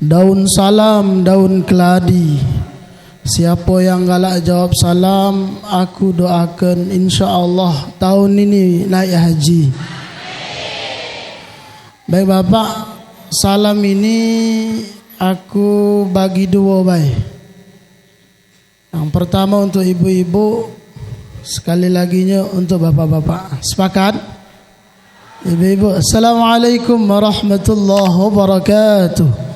daun salam, daun keladi. Siapa yang galak jawab salam, aku doakan insya-Allah tahun ini naik haji. Baik Bapak, salam ini aku bagi dua baik. Yang pertama untuk ibu-ibu, sekali laginya untuk bapak-bapak. Sepakat? Ibu-ibu, assalamualaikum warahmatullahi wabarakatuh.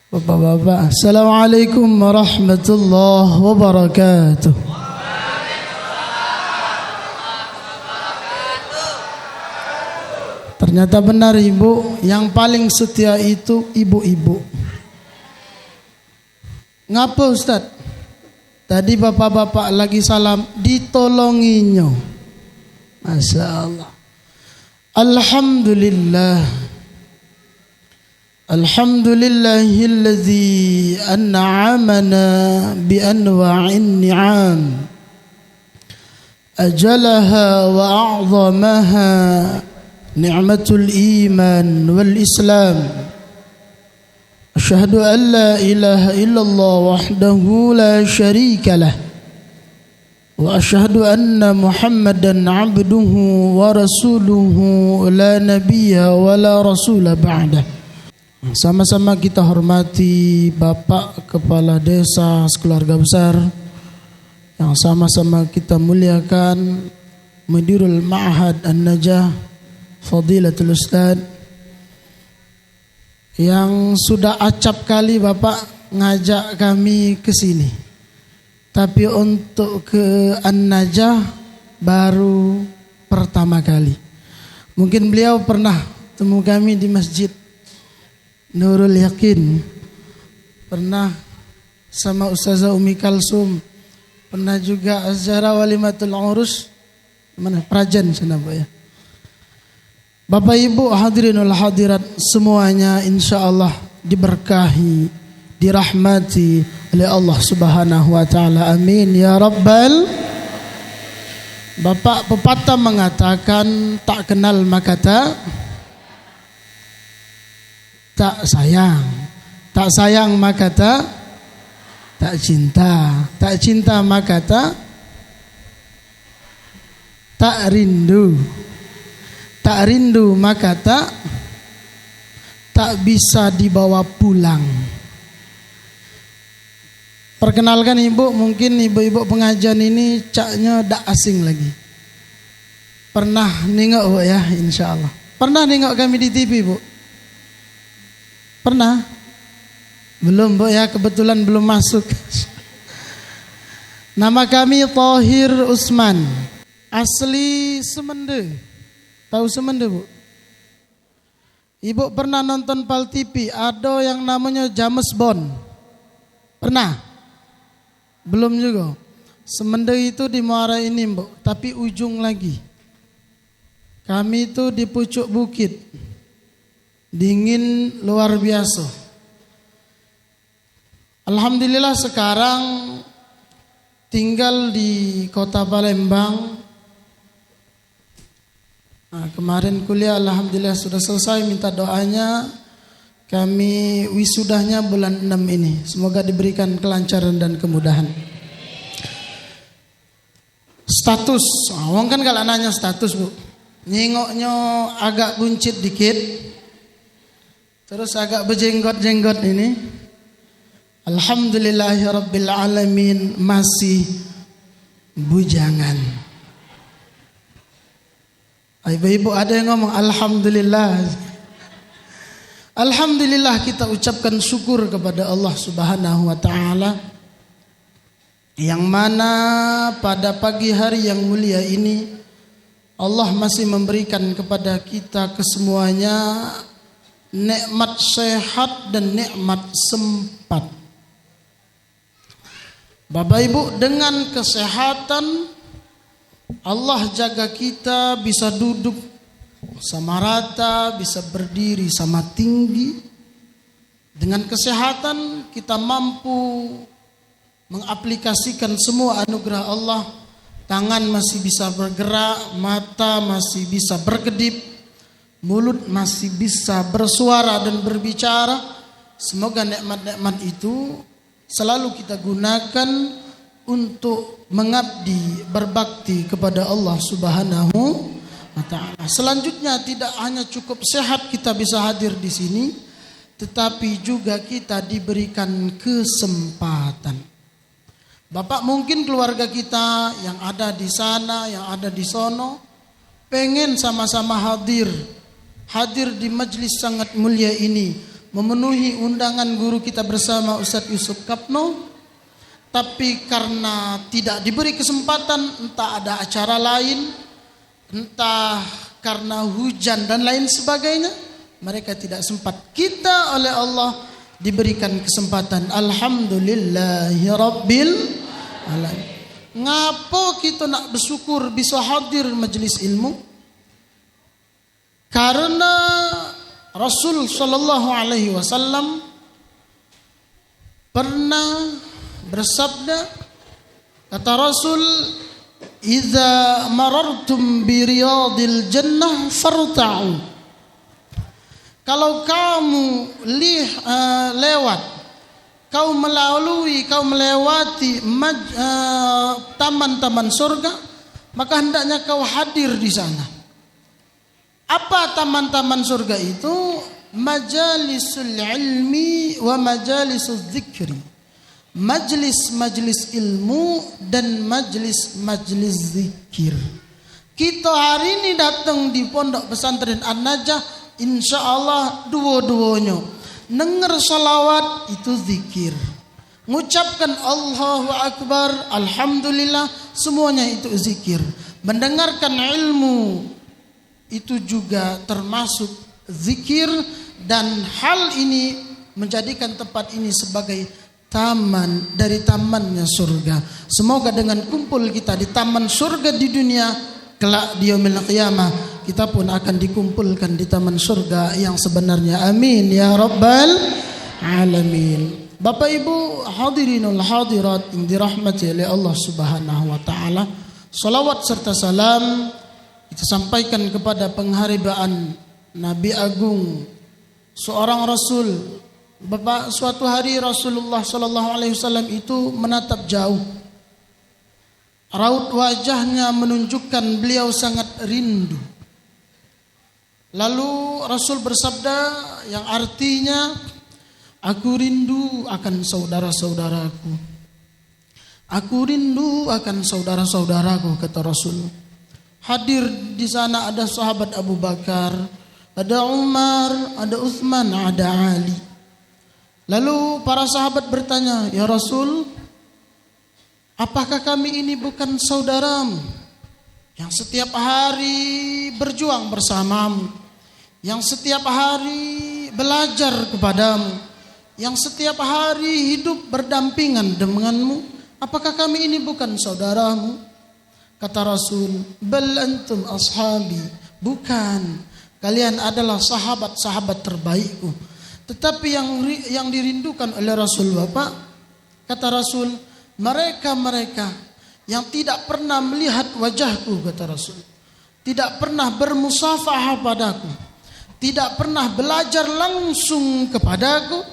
Bapak-bapak, assalamualaikum warahmatullahi wabarakatuh. Ternyata benar ibu, yang paling setia itu ibu-ibu. Ngapa Ustaz? Tadi bapak-bapak lagi salam, ditolonginya. Masya Allah. Alhamdulillah. Alhamdulillahilladzi an'amana bi anwa'in ni'am ajalaha wa a'zamaha ni'matul iman wal islam. Asyhadu an la ilaha illallah wahdahu la syarika lah wa asyhadu anna Muhammadan abduhu wa rasuluhu la nabiyya wa la rasula ba'dah. Sama-sama kita hormati Bapak Kepala Desa sekeluarga besar, yang sama-sama kita muliakan Mudirul Ma'had An-Najah Fadilatul Ustaz, yang sudah acap kali Bapak ngajak kami ke sini. Tapi untuk ke An-Najah baru pertama kali. Mungkin beliau pernah temu kami di Masjid Nurul Yakin, pernah sama Ustazah Umi Kalsum, pernah juga acara Walimatul Urus mana Prajan sana Bu ya. Bapak Ibu hadirinul hadirat semuanya insyaallah diberkahi, dirahmati oleh Allah Subhanahu wa taala. Amin ya rabbal. Bapak pepatah mengatakan tak kenal maka tak sayang, tak sayang maka tak cinta, tak cinta maka tak rindu, tak rindu maka tak bisa dibawa pulang. Perkenalkan ibu, mungkin ibu-ibu pengajian ini caknya dak asing lagi. Pernah nengok Bu ya, insya Allah. Pernah nengok kami di TV Bu? Pernah? Belum Bu ya, kebetulan belum masuk. Nama kami Tahir Usman, asli Semende. Tahu Semende Bu? Ibu pernah nonton Pal TV, ada yang namanya James Bond? Pernah? Belum juga. Semende itu di Muara ini Bu, tapi ujung lagi. Kami itu di pucuk bukit. Dingin luar biasa. Alhamdulillah sekarang tinggal di kota Palembang. Nah, kemarin kuliah alhamdulillah sudah selesai, minta doanya. Kami wisudahnya bulan 6 ini. Semoga diberikan kelancaran dan kemudahan. Status, awang kan kalau nanya status Bu, nyengoknya agak buncit dikit. Terus agak berjenggot-jenggot ini. Alhamdulillahirabbil alamin, masih bujangan. Ibu-ibu ada yang ngomong alhamdulillah. Alhamdulillah kita ucapkan syukur kepada Allah Subhanahu wa taala, yang mana pada pagi hari yang mulia ini Allah masih memberikan kepada kita kesemuanya nikmat sehat dan nikmat sempat. Bapak Ibu, dengan kesehatan Allah jaga kita bisa duduk sama rata, bisa berdiri sama tinggi. Dengan kesehatan kita mampu mengaplikasikan semua anugerah Allah tangan masih bisa bergerak, mata masih bisa berkedip, mulut masih bisa bersuara dan berbicara. Semoga nikmat-nikmat itu selalu kita gunakan untuk mengabdi, berbakti kepada Allah Subhanahu wa taala. Selanjutnya tidak hanya cukup sehat kita bisa hadir di sini, tetapi juga kita diberikan kesempatan. Bapak, mungkin keluarga kita yang ada di sana, yang ada di sono, pengen sama-sama hadir di majelis sangat mulia ini, memenuhi undangan guru kita bersama Ustadz Yusuf Kapno. Tapi karena tidak diberi kesempatan, entah ada acara lain, entah karena hujan dan lain sebagainya, mereka tidak sempat. Kita oleh Allah diberikan kesempatan. Alhamdulillahi Rabbil Alamin. Ngapo kita nak bersyukur bisa hadir majelis ilmu? Karena Rasul sallallahu alaihi wasallam pernah bersabda, kata Rasul, "Idza marartum bi riyadil jannah farta'u." Kalau kamu lewat, kau melewati taman-taman surga, maka hendaknya kau hadir di sana. Apa taman-taman surga itu? Majalisul ilmi wa majalisul dzikri. Majlis-majlis ilmu dan majlis-majlis zikir. Kita hari ini datang di Pondok Pesantren An-Najah, insya Allah dua-duanya. Dengar salawat itu zikir. Mengucapkan Allahu Akbar, Alhamdulillah, semuanya itu zikir. Mendengarkan ilmu itu juga termasuk zikir. Dan hal ini menjadikan tempat ini sebagai taman dari tamannya surga. Semoga dengan kumpul kita di taman surga di dunia, kelak di yaumil qiyamah kita pun akan dikumpulkan di taman surga yang sebenarnya. Amin ya rabbal alamin. Bapak Ibu hadirinul hadirat yang dirahmati oleh Allah Subhanahu wa taala, salawat serta salam kita sampaikan kepada pengharibaan Nabi Agung, seorang Rasul. Bapak, suatu hari Rasulullah sallallahu alaihi wasallam itu menatap jauh. Raut wajahnya menunjukkan beliau sangat rindu. Lalu Rasul bersabda yang artinya, aku rindu akan saudara-saudaraku. Aku rindu akan saudara-saudaraku, kata Rasul. Hadir di sana ada sahabat Abu Bakar, ada Umar, ada Utsman, ada Ali. Lalu para sahabat bertanya, ya Rasul, apakah kami ini bukan saudaramu yang setiap hari berjuang bersamamu, yang setiap hari belajar kepadamu, yang setiap hari hidup berdampingan denganmu? Apakah kami ini bukan saudaramu? Kata Rasul, bal antum ashabi. Bukan, kalian adalah sahabat-sahabat terbaikku. Tetapi yang dirindukan oleh Rasul Bapak, kata Rasul, mereka-mereka yang tidak pernah melihat wajahku, kata Rasul, tidak pernah bermusafahah padaku, tidak pernah belajar langsung kepadaku,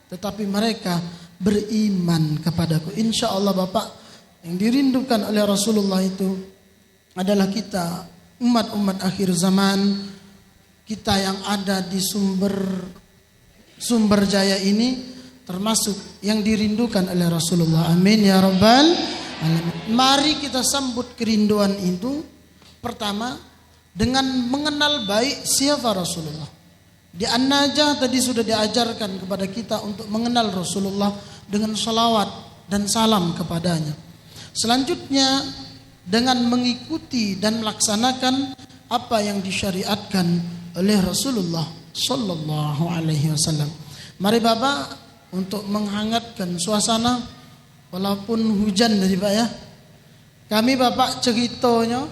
tetapi mereka beriman kepadaku. Insya Allah Bapak, yang dirindukan oleh Rasulullah itu adalah kita, umat-umat akhir zaman, kita yang ada di Sumber Jaya ini termasuk yang dirindukan oleh Rasulullah. Amin ya rabbal alamin. Mari kita sambut kerinduan itu. Pertama, dengan mengenal baik siapa Rasulullah. Di An-Najah tadi sudah diajarkan kepada kita untuk mengenal Rasulullah dengan salawat dan salam kepadanya. Selanjutnya, dengan mengikuti dan melaksanakan apa yang disyariatkan oleh Rasulullah sallallahu alaihi wasallam. Mari Bapak, untuk menghangatkan suasana walaupun hujan tadi Pak ya. Kami Bapak ceritanya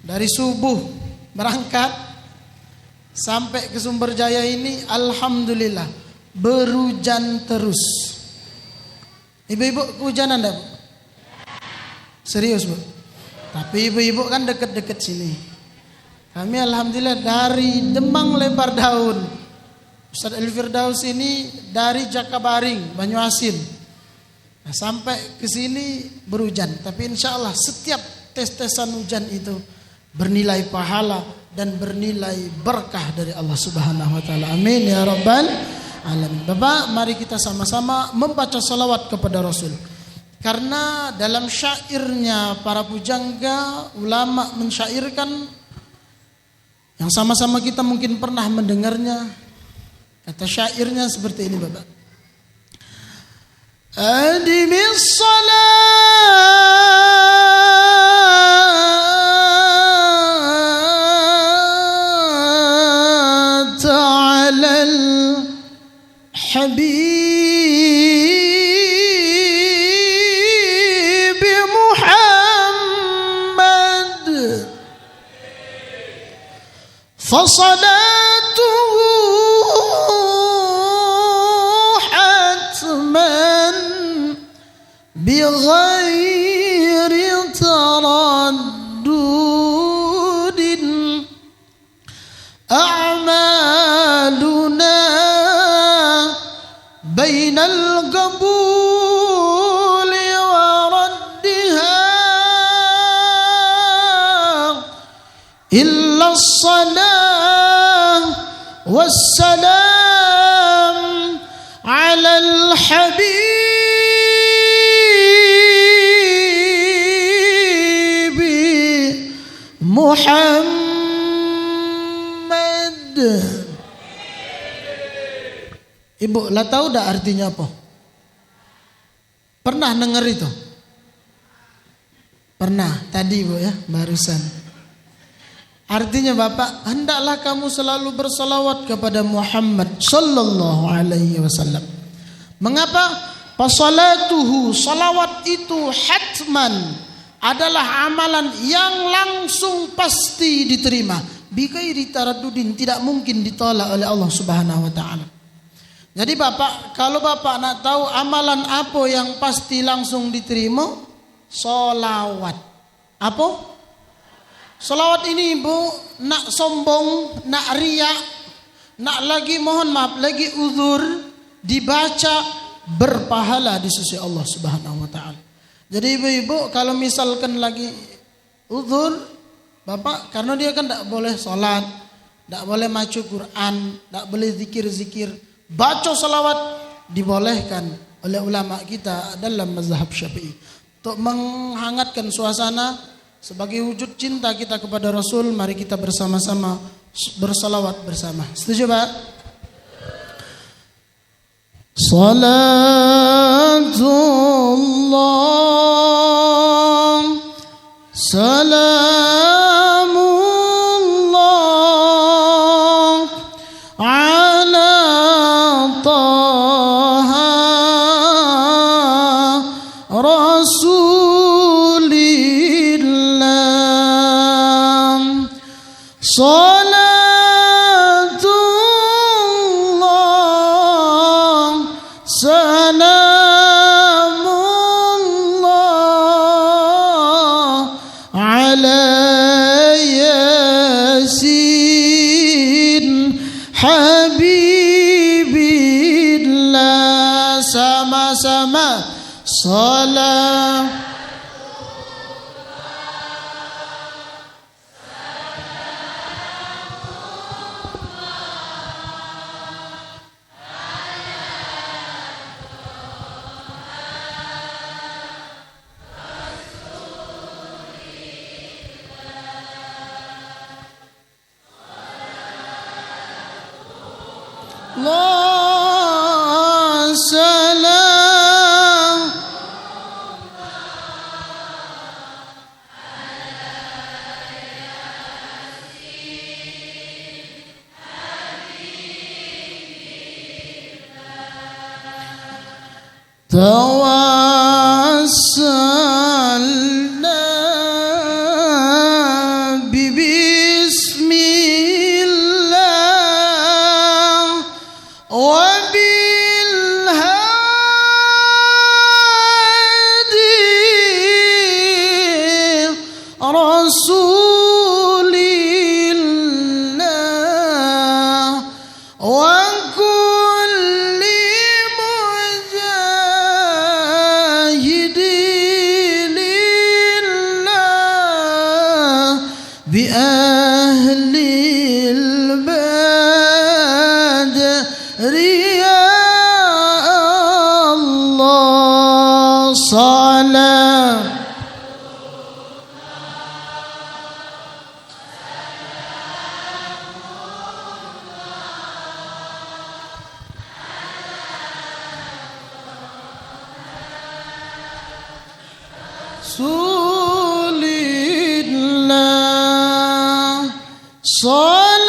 dari subuh berangkat sampai ke Sumber Jaya ini, alhamdulillah berhujan terus. Ibu-ibu kehujanan enggak? Serius Bu. Tapi ibu-ibu kan deket-deket sini. Kami alhamdulillah dari Demang Lembar Daun. Ustaz Al-Firdaus ini dari Jakabaring, Banyuasin. Nah, sampai ke sini berhujan. Tapi insya Allah setiap tes-tesan hujan itu bernilai pahala dan bernilai berkah dari Allah Subhanahu wa taala. Amin ya rabbal alamin. Bapak, mari kita sama-sama membaca salawat kepada Rasul. Karena dalam syairnya para pujangga, ulama mensyairkan yang sama-sama kita mungkin pernah mendengarnya. Kata syairnya seperti ini Bapak. Adimis salat alal habib Muhammad fasalatuhu بغير تردد أعمالنا بين القبول وردها إلا الصلاة والسلام على الحبيب Muhammad. Ibu, lah tahu dah artinya apa? Pernah dengar itu? Pernah, tadi Bu ya, barusan. Artinya Bapak, hendaklah kamu selalu bersalawat kepada Muhammad sallallahu alaihi wasallam. Mengapa? Fasalatuhu, salawat itu hatman, adalah amalan yang langsung pasti diterima. Bighairi taraddudin, tidak mungkin ditolak oleh Allah Subhanahu wa taala. Jadi Bapak, kalau Bapak nak tahu amalan apa yang pasti langsung diterima, sholawat. Apa? Sholawat ini Ibu, nak sombong, nak riak, nak lagi mohon maaf, lagi uzur, dibaca berpahala di sisi Allah Subhanahu wa taala. Jadi ibu-ibu kalau misalkan lagi uzur, Bapak, karena dia kan tidak boleh sholat, tidak boleh macu Quran, tidak boleh zikir-zikir, baca salawat dibolehkan oleh ulama kita dalam mazhab Syafi'i untuk menghangatkan suasana sebagai wujud cinta kita kepada Rasul. Mari kita bersama-sama bersalawat bersama. Setuju Pak? Salatullah salamullah ala taha rasulillah Habibillah, sama-sama salam. Allah salam tawassalna bibismillah wabil hadi salam. Rasulillah salatullah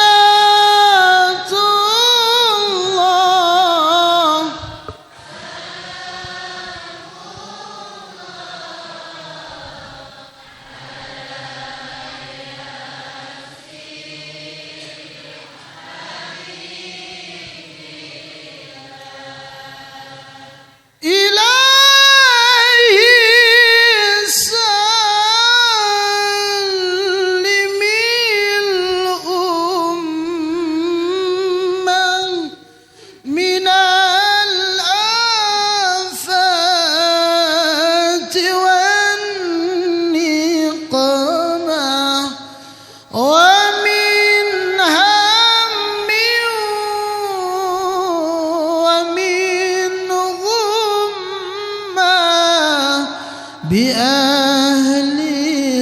بأهل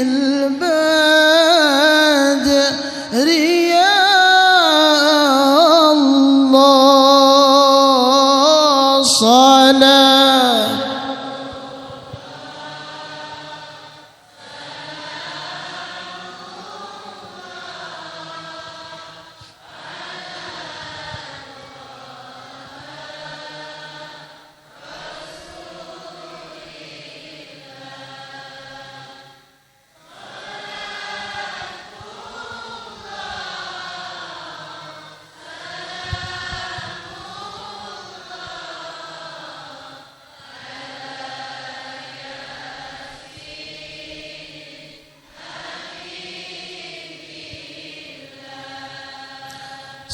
البدر يا الله صلاة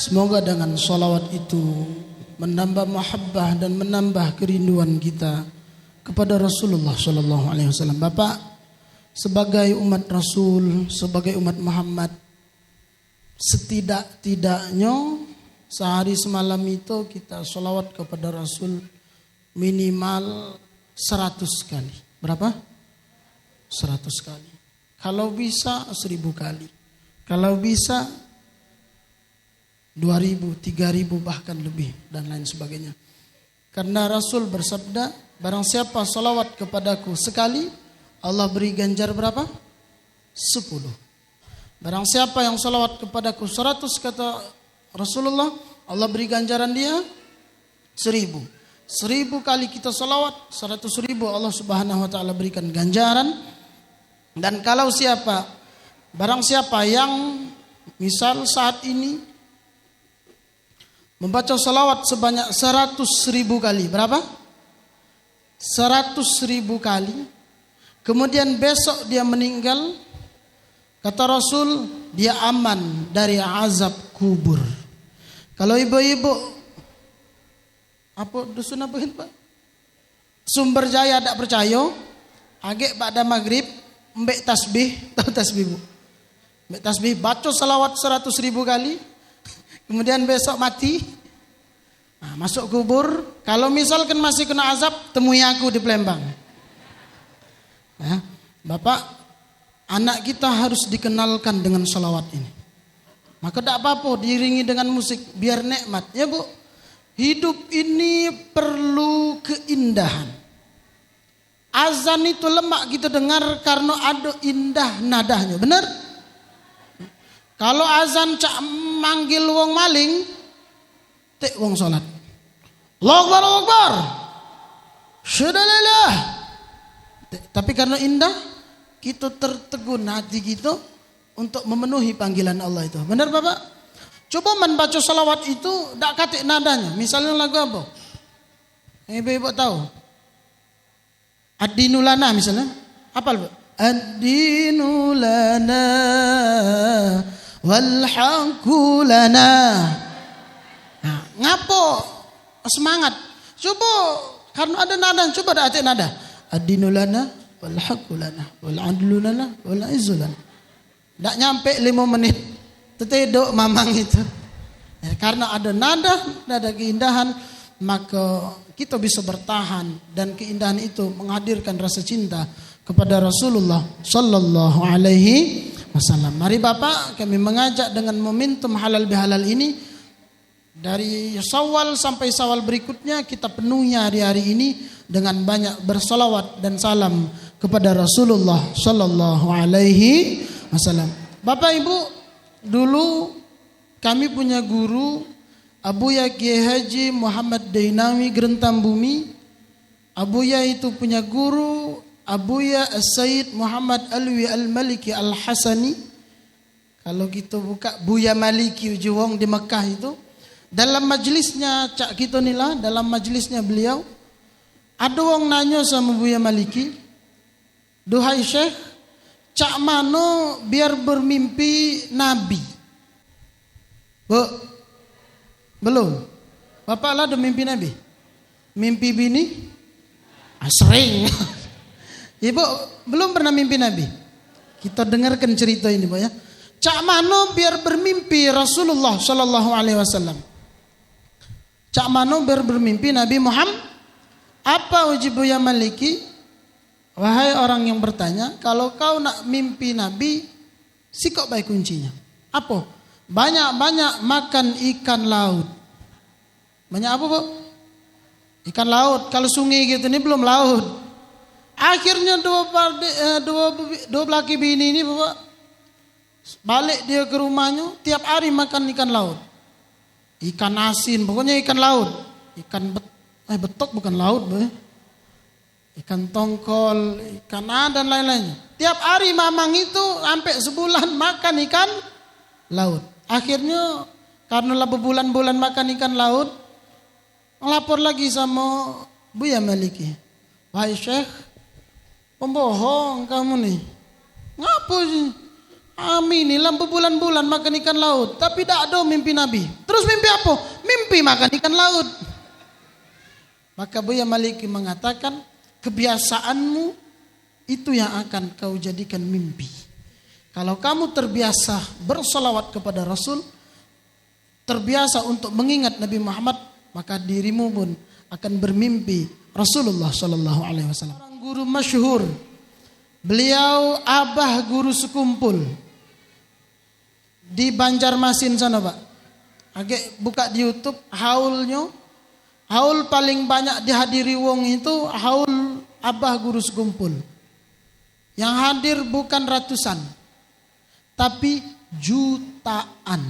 Semoga dengan sholawat itu menambah mahabbah dan menambah kerinduan kita kepada Rasulullah Sallallahu Alaihi Wasallam. Bapak, sebagai umat Rasul, sebagai umat Muhammad, setidak-tidaknya sehari semalam itu kita sholawat kepada Rasul minimal 100 kali. Berapa? 100 kali. Kalau bisa 1000 kali. Kalau bisa 2000, 3000 bahkan lebih dan lain sebagainya. Karena Rasul bersabda, barang siapa salawat kepadaku sekali, Allah beri ganjar berapa? 10. Barang siapa yang salawat kepadaku 100, kata Rasulullah, Allah beri ganjaran dia 1000. 1000 kali kita salawat, 100.000 Allah Subhanahu wa taala berikan ganjaran. Dan kalau barang siapa yang misal saat ini membaca salawat sebanyak 100.000 kali. Berapa? 100.000 kali. Kemudian besok dia meninggal. Kata Rasul, dia aman dari azab kubur. Kalau ibu-ibu, apa dusun apa itu Pak? Sumber Jaya tak percaya. Agak pada maghrib, mbek tasbih. Tahu tasbih bu? Mbek tasbih, baca salawat 100.000 kali. Kemudian besok mati, masuk kubur. Kalau misalkan masih kena azab, temui aku di Palembang. Bapak, anak kita harus dikenalkan dengan salawat ini. Maka tidak apa-apa diiringi dengan musik, biar nikmat. Ya bu, hidup ini perlu keindahan. Azan itu lemak kita dengar karena ada indah nadanya, benar? Kalau azan cak manggil wong maling, tek wong salat. Allahu Akbar, Allahu Akbar. Syadalillah. Tapi karena indah, kita tertegun hati kita untuk memenuhi panggilan Allah itu. Benar Bapak? Coba membaca salawat itu tak katik nadanya. Misalnya lagu apa? Ibu-ibu tahu? Ad-dinu lana misalnya. Apa Pak? Ad-dinu lana wal haqqu lana. Ngapo semangat? Coba karena ada nada, coba ada atik nada. Ad-dinu lana wal haqqu lana wal adlu lana wal izzu lana. Tak nyampe 5 menit tetedok mamang itu. Karena ada nada keindahan, maka kita bisa bertahan dan keindahan itu menghadirkan rasa cinta kepada Rasulullah sallallahu alaihi wasallam. Mari Bapak, kami mengajak dengan momentum halal bihalal ini dari Syawal sampai Syawal berikutnya kita penuhi hari-hari ini dengan banyak bersalawat dan salam kepada Rasulullah sallallahu alaihi wasallam. Bapak Ibu, dulu kami punya guru Abuya Kiai Haji Muhammad Dainawi Gerentam Bumi. Abuya itu punya guru Abuya As-Sayyid Muhammad Alwi Al-Maliki Al-Hasani. Kalau kita buka Buya Maliki Ujuwong di Mekah itu, dalam majlisnya cak kita nila, dalam majlisnya beliau, ada orang nanya sama Buya Maliki, "Duhai Syekh, cak mano biar bermimpi Nabi?" Bu, belum. Bapak lah ada mimpi Nabi? Mimpi bini? Sering. Ibu belum pernah mimpi Nabi. Kita dengarkan cerita ini, Bu ya. Cak mano biar bermimpi Rasulullah sallallahu alaihi wasallam. Cak mano biar bermimpi Nabi Muhammad. Apa uji Buya Maliki? Wahai orang yang bertanya, kalau kau nak mimpi Nabi, sikok baik kuncinya. Apa? Banyak-banyak makan ikan laut. Banyak apa, Bu? Ikan laut. Kalau sungai gitu ini belum laut. Akhirnya dua laki bini ini, Bapak, balik dia ke rumahnya, tiap hari makan ikan laut. Ikan asin, pokoknya ikan laut. Ikan betok bukan laut, Bu. Ikan tongkol, ikan dan lain-lainnya. Tiap hari mamang itu sampai sebulan makan ikan laut. Akhirnya karena berbulan-bulan makan ikan laut, ngelapor lagi sama Buya Maliki. "Wahai Syekh, pembohong kamu nih. Ngapa sih? Amin, inilah berbulan-bulan makan ikan laut, tapi tak ada mimpi Nabi. Terus mimpi apa? Mimpi makan ikan laut." Maka Buya Maliki mengatakan, kebiasaanmu itu yang akan kau jadikan mimpi. Kalau kamu terbiasa bersolawat kepada Rasul, terbiasa untuk mengingat Nabi Muhammad, maka dirimu pun akan bermimpi Rasulullah sallallahu alaihi wasallam. Orang guru masyhur, beliau abah guru sekumpul di Banjarmasin sana, Pak. Agak buka di YouTube haulnya. Haul paling banyak dihadiri wong itu haul abah guru sekumpul. Yang hadir bukan ratusan, tapi jutaan.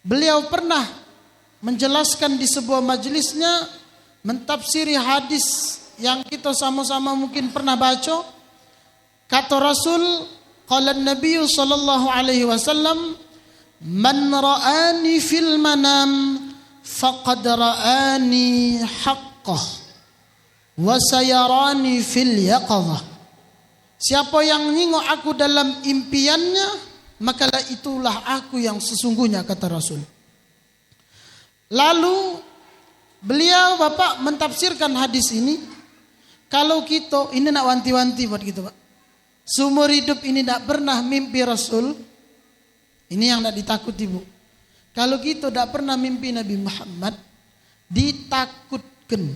Beliau pernah menjelaskan di sebuah majelisnya, mentafsiri hadis yang kita sama-sama mungkin pernah baca. Kata Rasul, qala Nabi sallallahu alaihi wasallam, "Man ra'ani fil manam faqad ra'ani haqqah wa sayarani fil yaqadhah." Siapa yang nengok aku dalam impiannya, maka itulah aku yang sesungguhnya, kata Rasul. Lalu beliau Bapak mentafsirkan hadis ini. Kalau kita, ini nak wanti-wanti buat kita, Pak. Seumur hidup ini tidak pernah mimpi Rasul. Ini yang tidak ditakuti, Bu. Kalau kita tidak pernah mimpi Nabi Muhammad, ditakutkan.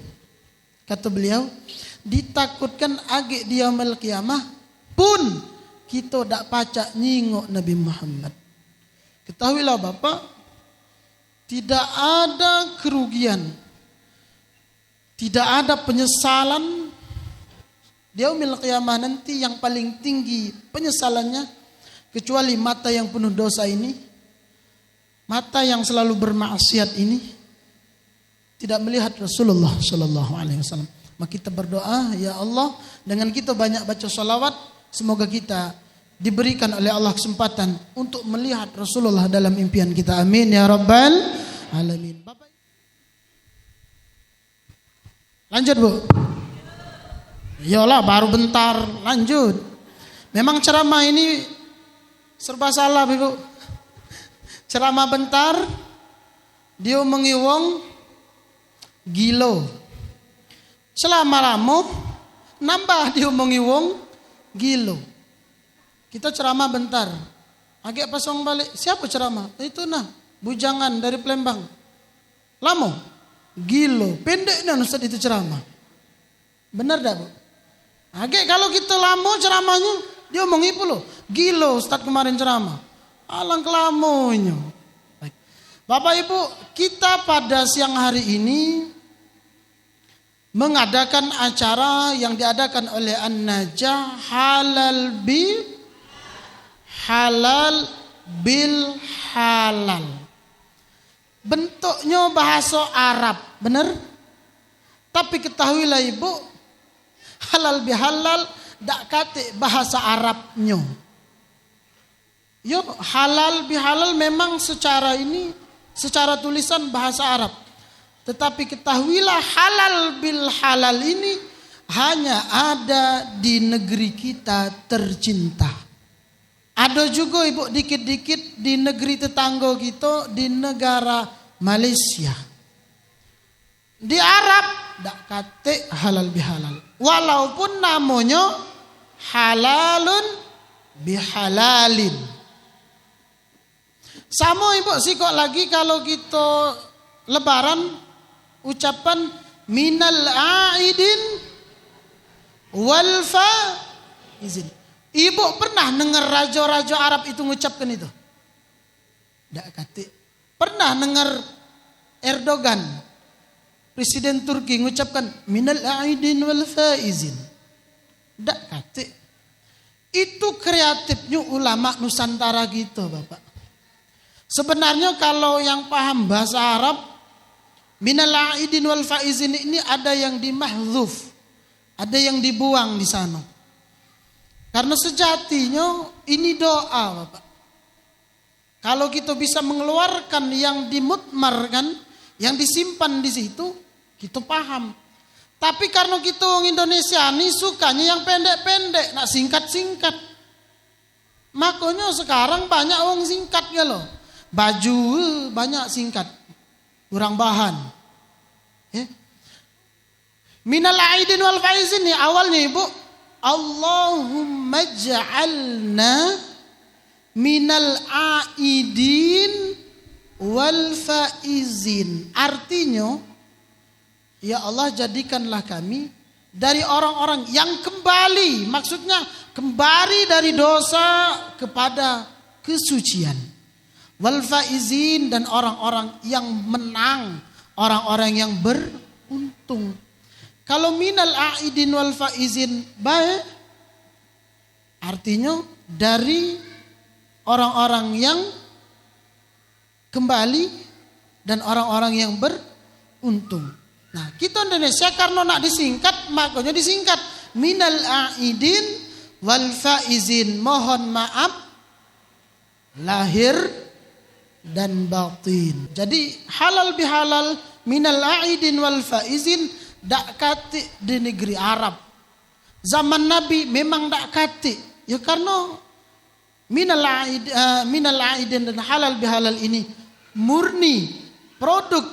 Kata beliau, ditakutkan agak di yaumil qiyamah pun kita tak pacak nyingok Nabi Muhammad. Ketahuilah Bapak, tidak ada kerugian, tidak ada penyesalan di yaumil qiyamah nanti yang paling tinggi penyesalannya, kecuali mata yang penuh dosa ini, mata yang selalu bermaksiat ini, tidak melihat Rasulullah sallallahu alaihi wasallam. Maka kita berdoa, ya Allah, dengan kita banyak baca salawat, semoga kita diberikan oleh Allah kesempatan untuk melihat Rasulullah dalam impian kita. Amin ya rabbal alamin. Bapak, lanjut, Bu. Iyalah, baru bentar, lanjut. Memang ceramah ini serba salah, Ibu. Ceramah bentar, dia mengiwong gilo. Selama lama nambah diomongi wong gilo. Kita ceramah bentar, agak pasang balik. Siapa ceramah? Itu nah, bujangan dari Palembang. Lama Gilo, pendeknya Ustaz itu ceramah. Benar dah, Bu? Oke, kalau kita lama ceramahnya, dia omong itu loh. Gilo, Ustaz kemarin ceramah. Alang kelamonyo. Baik. Bapak Ibu, kita pada siang hari ini mengadakan acara yang diadakan oleh An-Najah halal bil halal. Bentuknya bahasa Arab, benar? Tapi ketahuilah Ibu, halal bihalal dak kate bahasa Arabnya. Yo, halal bihalal memang secara tulisan bahasa Arab. Tetapi ketahuilah halal bil halal ini hanya ada di negeri kita tercinta. Ada juga Ibu dikit-dikit di negeri tetangga kita, di negara Malaysia. Di Arab dak kate halal bihalal. Walaupun namanya halalun bihalalin. Sama Ibu sikok lagi kalau kita lebaran ucapan minal aidin wal faizin. Ibu pernah dengar raja-raja Arab itu mengucapkan itu? Tidak kate. Pernah dengar Erdogan, Presiden Turki mengucapkan minal aidin wal faizin? Tidak kate. Itu kreatifnya ulama Nusantara gitu, Bapak. Sebenarnya kalau yang paham bahasa Arab, minal aidin wal faizin ini ada yang dimahdzuf, ada yang dibuang di sana. Karena sejatinya ini doa, Bapak. Kalau kita bisa mengeluarkan yang dimutmarkan, yang disimpan di situ, kita paham. Tapi karena kita orang Indonesia ini sukanya yang pendek-pendek, nak singkat-singkat. Makanya sekarang banyak orang singkat ya loh. Baju banyak singkat, kurang bahan. Minal aidin wal faizin nih awalnya Ibu. Allahumma ja'alna minal aidin wal faizin. Artinya, ya Allah jadikanlah kami dari orang-orang yang kembali. Maksudnya kembali dari dosa kepada kesucian. Wal faizin, dan orang-orang yang menang, orang-orang yang beruntung. Kalau minal aidin wal faizin baik, artinya dari orang-orang yang kembali dan orang-orang yang beruntung. Nah, kita Indonesia karena nak disingkat, makanya disingkat minal aidin wal faizin. Mohon maaf lahir dan batin. Jadi halal bihalal minal aidin wal faizin dak kate di negeri Arab. Zaman Nabi memang dak kate. Ya karena minal aidin dan halal bihalal ini murni produk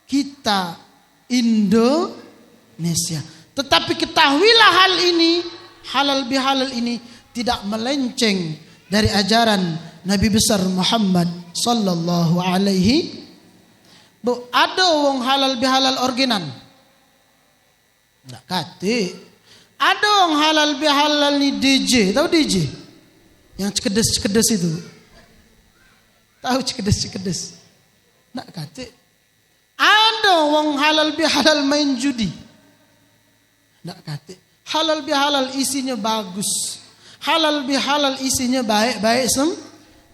kita Indonesia. Tetapi ketahuilah hal ini, halal bihalal ini tidak melenceng dari ajaran Nabi besar Muhammad sallallahu alaihi. Bu, ada wong halal bihalal orginan. Nggak kate. Ada orang halal bihalal ni DJ. Tahu DJ? Yang cekedes-cekedes itu. Tahu cekedes-cekedes? Nggak kate. Ada orang halal bihalal main judi. Nggak kate. Halal bihalal isinya bagus. Halal bihalal isinya baik-baik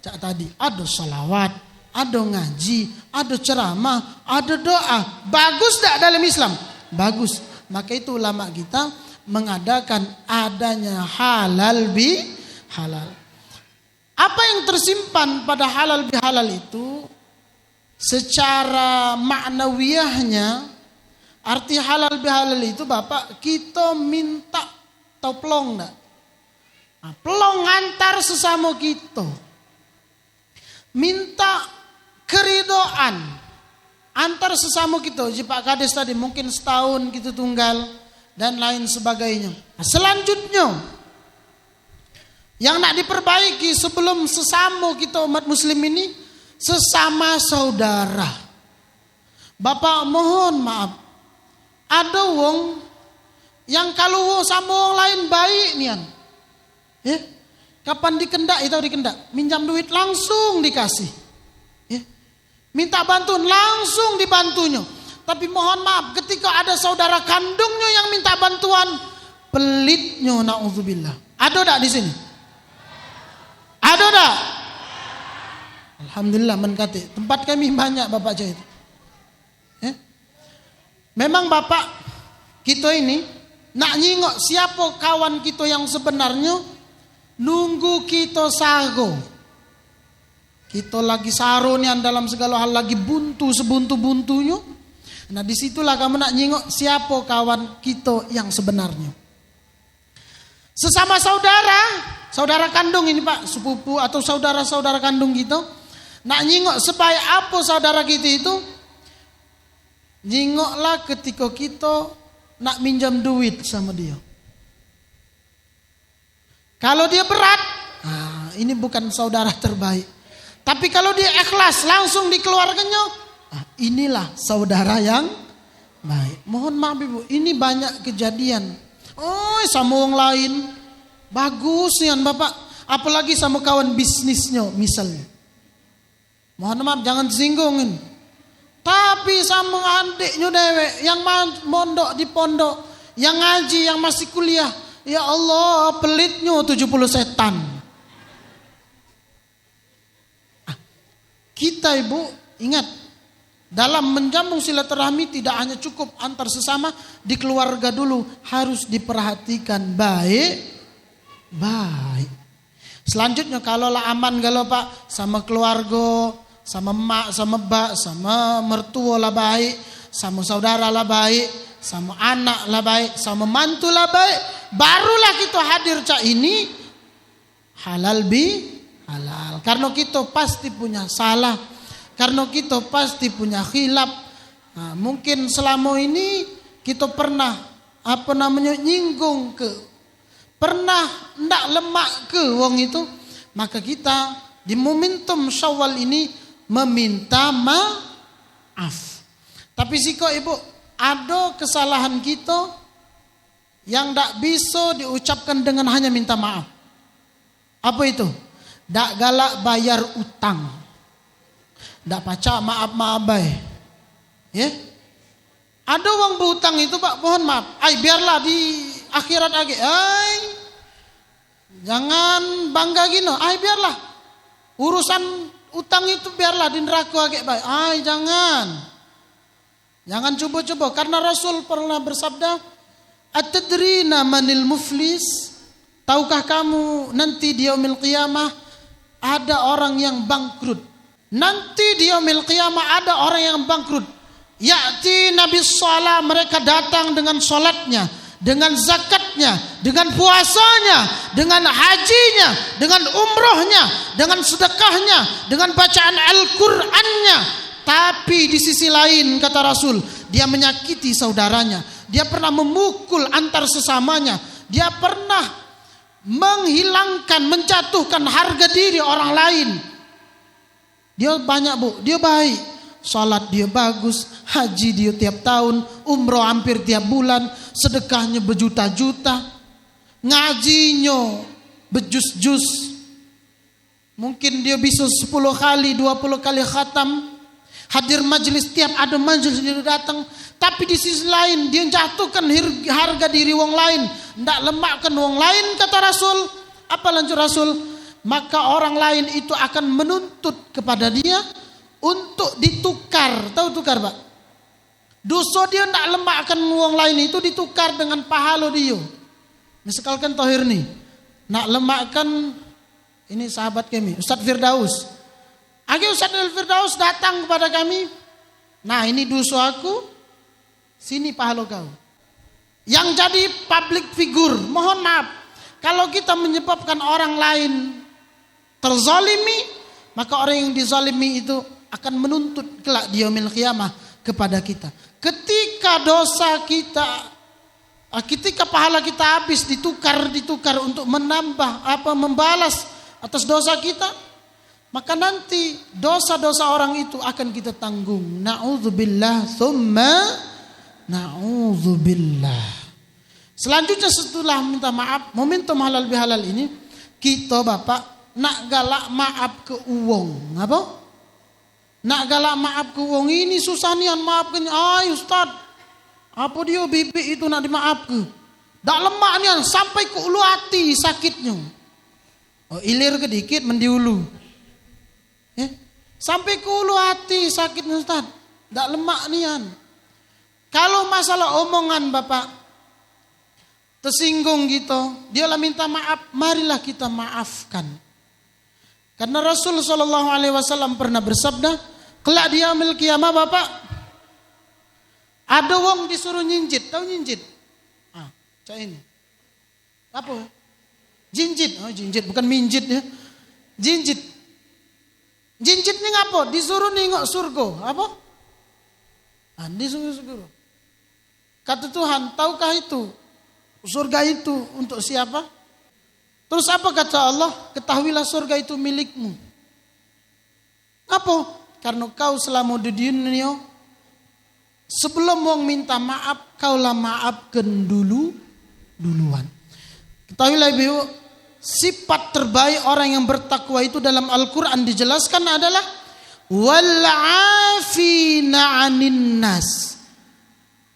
cak tadi. Ada salawat, ada ngaji, ada ceramah, ada doa. Bagus tak dalam Islam? Bagus. Maka itu ulama kita mengadakan adanya halal bihalal. Apa yang tersimpan pada halal bihalal itu secara maknawiyahnya, arti halal bihalal itu Bapak, kita minta toplong enggak? Nah, pelong antar sesama kita. Minta keridoan antar sesama kita. Pak Kades tadi mungkin setahun kita tunggal dan lain sebagainya. Nah, selanjutnya yang nak diperbaiki sebelum sesama kita umat muslim ini, sesama saudara. Bapak mohon maaf. Ada wong yang kalau sama wong lain baik nian. Kapan dikendak itu dikendak. Minjam duit langsung dikasih. Minta bantuan langsung dibantunya. Tapi mohon maaf ketika ada saudara kandungnya yang minta bantuan, pelitnya naudzubillah. Ada tak di sini? Ada tak? Alhamdulillah menkati. Tempat kami banyak bapak saya itu. Memang bapak kita ini nak nyingok siapa kawan kita yang sebenarnya, nunggu kita sago. Kita lagi saronian dalam segala hal, lagi buntu sebuntu-buntunya. Nah disitulah kamu nak nyingok siapa kawan kita yang sebenarnya. Sesama saudara, saudara kandung ini pak, sepupu atau saudara-saudara kandung kita, nak nyingok supaya apa saudara kita itu, nyingoklah ketika kita nak minjam duit sama dia. Kalau dia berat, ini bukan saudara terbaik. Tapi kalau dia ikhlas langsung dikeluarkannya, inilah saudara yang baik. Mohon maaf ibu, ini banyak kejadian. Sama orang lain bagus nih bapak, apalagi sama kawan bisnisnya misalnya. Mohon maaf jangan disinggungin. Tapi sama adiknya dewek yang mondok di pondok, yang ngaji, yang masih kuliah, ya Allah pelitnya 70 setan. Kita ibu ingat, dalam menjambung silaturahmi tidak hanya cukup antar sesama, di keluarga dulu harus diperhatikan baik. Selanjutnya kalau lah aman galau pak, sama keluarga, sama emak, sama bak, sama mertua lah baik, sama saudara lah baik, sama anak lah baik, sama mantu lah baik, barulah kita hadir cak ini halal halal. Karena kita pasti punya salah, karena kita pasti punya khilaf. Mungkin selama ini kita pernah nyinggung pernah ndak lemak ke wong itu, maka kita di momentum Syawal ini meminta maaf. Tapi siko ibu, ada kesalahan kita yang ndak bisa diucapkan dengan hanya minta maaf. Apa itu? Ndak galak bayar utang, ndak pacak maaf bay. Ada wong berutang itu pak, mohon maaf, biarlah di akhirat lagi, jangan bangga gini, biarlah urusan utang itu biarlah di neraka lagi bay, jangan coba-coba, karena Rasul pernah bersabda, atadrina manil muflis, tahukah kamu nanti di yaumil qiyamah ada orang yang bangkrut. Nanti di yaumil qiyamah ada orang yang bangkrut. Ya'ti Nabi Salah, mereka datang dengan salatnya, dengan zakatnya, dengan puasanya, dengan hajinya, dengan umrohnya, dengan sedekahnya, dengan bacaan Al-Qur'annya. Tapi di sisi lain kata Rasul, dia menyakiti saudaranya, dia pernah memukul antar sesamanya, dia pernah menghilangkan, menjatuhkan harga diri orang lain. Dia banyak bu, dia baik, salat dia bagus, haji dia tiap tahun, umroh hampir tiap bulan, sedekahnya berjuta-juta, ngajinya bejus-jus, mungkin dia bisa 10 kali 20 kali khatam, hadir majelis, tiap ada majelis dia datang. Tapi di sisi lain dia jatuhkan harga diri wong lain, ndak lemakkan wong lain kata Rasul. Apa lanjut Rasul? Maka orang lain itu akan menuntut kepada dia untuk ditukar. Tahu tukar pak? Dosa dia ndak lemakkan wong lain itu ditukar dengan pahala dia. Misalkan Tohir nih, nak lemakkan ini sahabat kami, Ustaz Firdaus. Ustaz Firdaus datang kepada kami. Nah ini dosa aku, sini pahala kau. Yang jadi public figure, mohon maaf, kalau kita menyebabkan orang lain terzalimi, maka orang yang dizalimi itu akan menuntut kelak di yaumil qiyamah kepada kita. Ketika dosa kita, ketika pahala kita habis ditukar untuk menambah membalas atas dosa kita, maka nanti dosa-dosa orang itu akan kita tanggung. Na'udzubillah tsumma na'udzubillah. Selanjutnya setelah minta maaf, momentum halal bihalal ini, kita Bapak nak galak maaf ke uang. Apa? Nak galak maaf ke uang ini susah nian maafkan. Ay Ustaz, apa dia bibik itu nak dimaaf ke? Dak lemak nian sampai ke ulu hati sakitnya. Oh, ilir ke dikit mendiulu. Sampai ke ulu hati sakitnya Ustaz. Dak lemak nian. Kalau masalah omongan Bapak tersinggung gitu, dia lah minta maaf, marilah kita maafkan. Karena Rasul SAW pernah bersabda, kelak di yaumil kiamah Bapak, ada wong disuruh nyinjit, tahu nyinjit? Cak ini. Apa? Jinjit, jinjit bukan minjit ya. Jinjit. Jinjit ni ngapa? Disuruh nengok surga, apa? Disuruh surga. Kata Tuhan, tahukah itu? Surga itu untuk siapa? Terus apa kata Allah? Ketahuilah surga itu milikmu. Apa? Karena kau selama di dunia, sebelum mau minta maaf, kaulah maafkan duluan. Ketahuilah Ibu, sifat terbaik orang yang bertakwa itu dalam Al-Quran dijelaskan adalah wal-afina 'anin nas.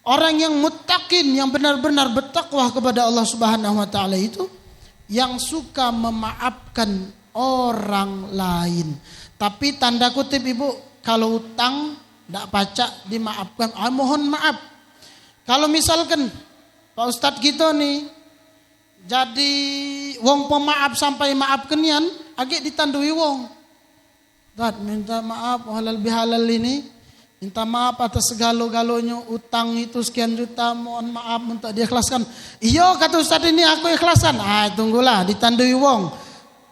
Orang yang muttaqin, yang benar-benar bertakwa kepada Allah Subhanahu wa taala itu yang suka memaafkan orang lain. Tapi tanda kutip Ibu, kalau utang ndak pacak dimaafkan, mohon maaf. Kalau misalkan Pak Ustadz kita nih jadi wong pemaaf sampai maafkan yan, agak ditandui wong. Ustadz minta maaf halal bihalal ini. Minta maaf atas segala-galanya, utang itu sekian juta, mohon maaf untuk diikhlaskan. Iya kata Ustaz ini aku ikhlaskan. Tunggulah ditandui wong.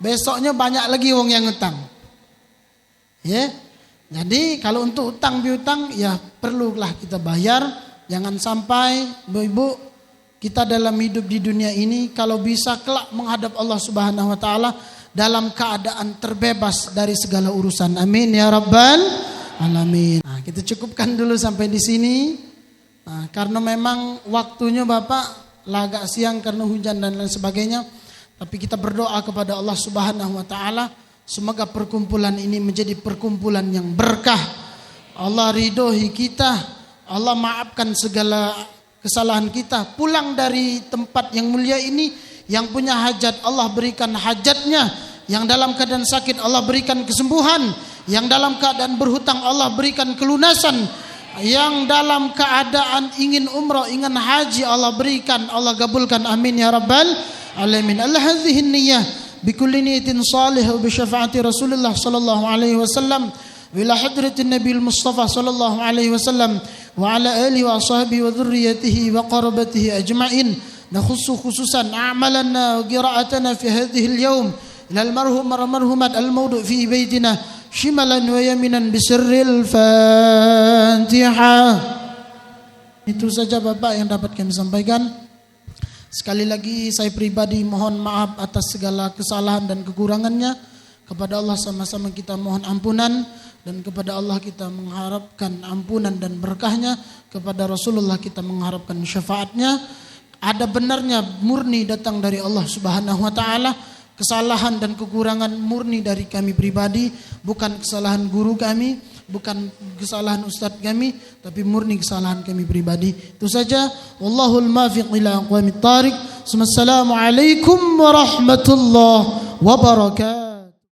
Besoknya banyak lagi wong yang utang. Ya. Jadi kalau untuk utang piutang ya perlulah kita bayar. Jangan sampai Ibu kita dalam hidup di dunia ini kalau bisa kelak menghadap Allah Subhanahu wa taala dalam keadaan terbebas dari segala urusan. Amin ya rabbal alamin. Nah, kita cukupkan dulu sampai di sini. Nah, karena memang waktunya Bapak agak siang karena hujan dan lain sebagainya. Tapi kita berdoa kepada Allah Subhanahu wa taala, semoga perkumpulan ini menjadi perkumpulan yang berkah. Allah ridhoi kita, Allah maafkan segala kesalahan kita. Pulang dari tempat yang mulia ini, yang punya hajat Allah berikan hajatnya, yang dalam keadaan sakit Allah berikan kesembuhan, yang dalam keadaan berhutang Allah berikan kelunasan, yang dalam keadaan ingin umrah, ingin haji Allah berikan, Allah gabulkan. Amin ya rabbal alamin. Allah hadhihi niyyah bi kulli niyatin salihah bi syafaati Rasulullah sallallahu alaihi wasallam wa ila hadratin Nabi Mustafa sallallahu alaihi wasallam wa ala alihi wa ashabihi wa dhurriyyatihi wa qarabatihi ajma'in. Nakhussu khususan a'malana wa qira'atana fi hadhihi al-yawm ila al-marhumat al-mawdu' fi baytina shimalan wa yaminan bisirril Fatihah. Itu saja Bapak yang dapat kami sampaikan. Sekali lagi saya pribadi mohon maaf atas segala kesalahan dan kekurangannya. Kepada Allah sama-sama kita mohon ampunan, dan kepada Allah kita mengharapkan ampunan dan berkahnya. Kepada Rasulullah kita mengharapkan syafaatnya. Ada benarnya murni datang dari Allah Subhanahu wa taala. Kesalahan dan kekurangan murni dari kami pribadi, bukan kesalahan guru kami, bukan kesalahan ustadz kami, tapi murni kesalahan kami pribadi. Itu saja. Wallahul muwaffiq ila aqwamit thariq. Assalamualaikum warahmatullahi wabarakatuh.